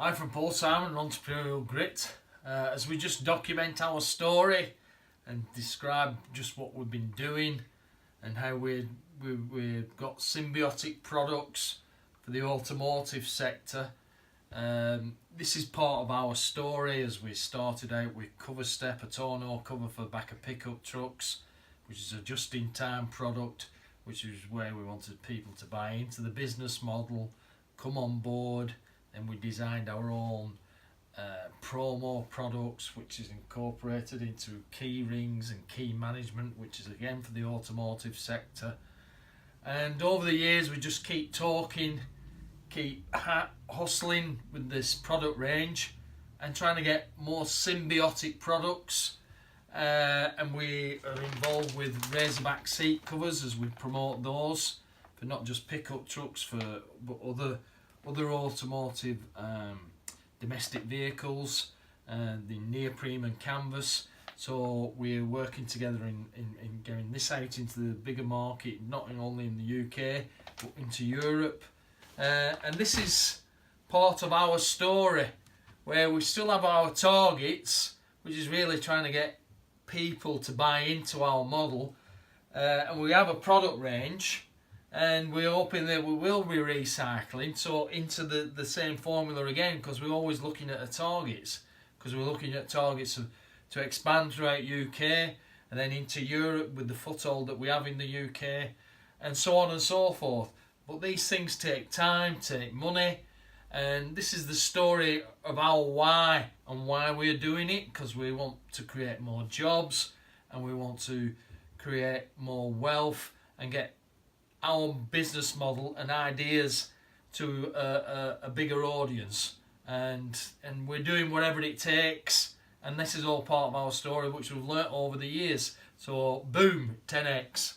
Hi from Paul Simon, Entrepreneurial Grit. As we just document our story and describe just what we've been doing and how we've got symbiotic products for the automotive sector. This is part of our story as we started out with cover step, a tonneau cover for the back of pickup trucks, which is a just-in-time product, which is where we wanted people to buy into the business model, come on board. And we designed our own promo products, which is incorporated into key rings and key management, which is again for the automotive sector. And over the years we just keep talking, keep hustling with this product range and trying to get more symbiotic products. And we are involved with RazorBack seat covers as we promote those for not just pickup trucks, but other automotive domestic vehicles, the neoprene and canvas. So we're working together in getting this out into the bigger market, not only in the UK but into Europe. And this is part of our story where we still have our targets, which is really trying to get people to buy into our model, and we have a product range. And we're hoping that we will be recycling so into the same formula again, because we're always looking at the targets, because we're looking at targets to expand throughout UK and then into Europe with the foothold that we have in the UK, and so on and so forth. But these things take time, take money, and this is the story of our why and why we're doing it, because we want to create more jobs and we want to create more wealth and get our business model and ideas to a bigger audience, and we're doing whatever it takes, and this is all part of our story which we've learnt over the years. So boom, 10x.